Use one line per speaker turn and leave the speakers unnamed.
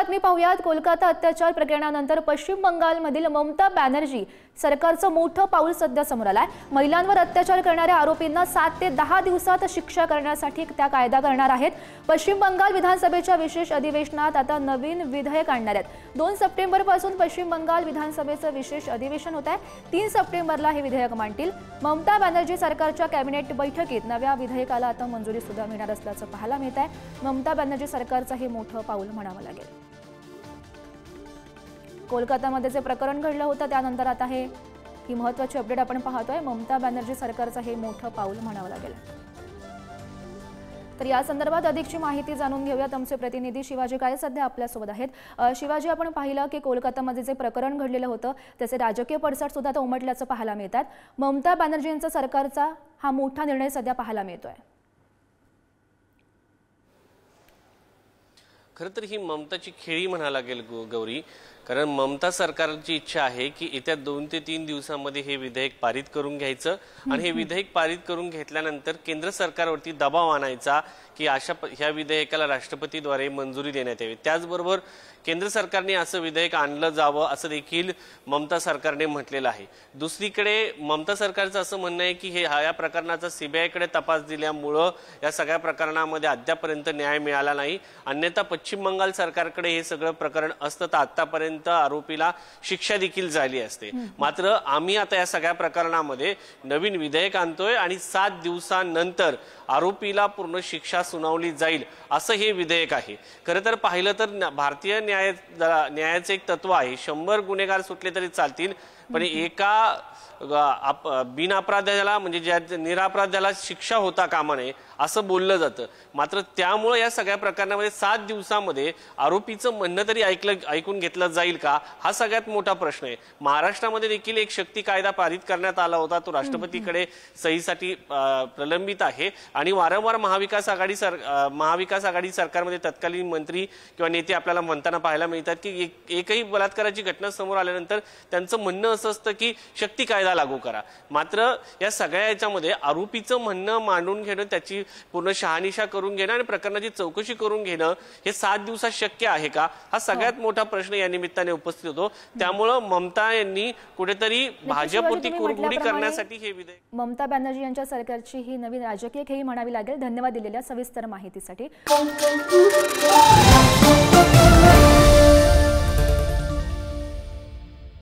बातमी पाहूयात। कोलकाता अत्याचार प्रकरणानंतर पश्चिम बंगालमधील ममता बॅनर्जी सरकारचं मोठं पाऊल सध्या समोर आलंय। महिलांवर अत्याचार करणाऱ्या आरोपींना 7 ते 10 दिवसात शिक्षा करण्यासाठी त्या कायदा करणार आहेत। पश्चिम बंगाल विधानसभेच्या विशेष अधिवेशनात आता नवीन विधेयक आणणार आहेत। 2 सप्टेंबर पासून पश्चिम बंगाल विधानसभेचं विशेष अधिवेशन होत आहे। 3 सप्टेंबरला हे विधेयक मांडतील। ममता बॅनर्जी सरकारच्या कॅबिनेट बैठकीत नव्या विधेयकाला आता मंजुरी सुद्धा मिळणार असल्याचं पाहायला मिळत आहे। ममता बॅनर्जी सरकारचं हे मोठं पाऊल म्हणावं लागेल। कोलकातामध्ये जे प्रकरण घडलं होतं त्यानंतर आता ही महत्त्वाची अपडेट आपण पाहतोय। ममता बॅनर्जी सरकारचं हे मोठं पाऊल म्हणावं लागेल। तर या संदर्भात अधिकची माहिती जाणून घेऊयात। आमचे प्रतिनिधी शिवाजी काळे सध्या आपल्या सोबत आहेत। शिवाजी, आपण पाहिलं की कोलकातामध्ये जे प्रकरण घडलेलं होतं त्याचे राजकीय पडसाद सुद्धा आता उमटल्याचं पाहायला मिळतात। ममता बॅनर्जींचा सरकारचा हा मोठा निर्णय सध्या पाहायला मिळतोय।
खरं तर ही ममताची खेळी म्हणायला लागेल गौरी, कारण ममता सरकारची इच्छा आहे की येत्या 2 ते 3 दिवसांमध्ये हे विधेयक पारित करून घ्यायचं आणि हे विधेयक पारित करून घेतल्यानंतर केंद्र सरकारवरती दबाव आणायचा की ह्या विधेयकाला राष्ट्रपतीद्वारे मंजुरी देण्यात यावी। त्याचबरोबर केंद्र सरकारने असं विधेयक आणलं जावं असं देखील ममता सरकारने म्हटलेलं आहे। दुसरीकडे ममता सरकारचं असं म्हणणं आहे की या प्रकरणाचा सीबीआयकडे तपास दिल्यामुळं या सगळ्या प्रकरणामध्ये अद्यापर्यंत न्याय मिळाला नाही। अन्यथा पश्चिम बंगाल सरकारकडे हे सगळं प्रकरण असतं तर आतापर्यंत आरोपीला शिक्षा देखील झाली असते। मात्र आम्ही आता या सगळ्या प्रकरणामध्ये नवीन विधेयक आणतोय आणि 7 दिवसांनंतर आरोपीला पूर्ण शिक्षा सुनावली जाईल असं हे विधेयक आहे। खरं तर पाहिलं तर भारतीय न्यायाचं एक तत्व आहे, 100 गुन्हेगार सुटले तरी चालतील पण एका बिनअपराध्याला म्हणजे ज्या निरपराध्याला शिक्षा होता कामा नये असं बोललं जातं। मात्र त्यामुळे या सगळ्या प्रकरणामध्ये 7 दिवसांमध्ये आरोपीचं म्हणणं तरी ऐकून घेतलं जाईल का, हा सगळ्यात मोठा प्रश्न आहे। महाराष्ट्रामध्ये देखील एक शक्ती कायदा पारित करण्यात आला होता, तो राष्ट्रपतीकडे सहीसाठी प्रलंबित आहे आणि वारंवार महाविकास आघाडी सरकारमध्ये तत्कालीन मंत्री किंवा नेते आपल्याला म्हणताना पाहायला मिळतात की एकही बलात्काराची घटना समोर आल्यानंतर त्यांचं म्हणणं असं असतं की शक्ती कायदा लागू करा। मात्र या सगळ्या याच्यामध्ये आरोपीचं म्हणणं मांडून घेणं, त्याची पूर्ण शहानिशा करून घेणं आणि प्रकरणाची चौकशी करून घेणं हे 7 दिवसात शक्य आहे का, हा सगळ्यात मोठा प्रश्न या निमित्ताने उपस्थित होतो। त्यामुळे ममता यांनी कुठेतरी भाजपवरती कुरघोडी करण्यासाठी हे विधेयक
ममता बॅनर्जी यांच्या सरकारची ही नवीन राजकीय खेळी म्हणावी लागेल। धन्यवाद दिलेल्या सविस्तर माहितीसाठी।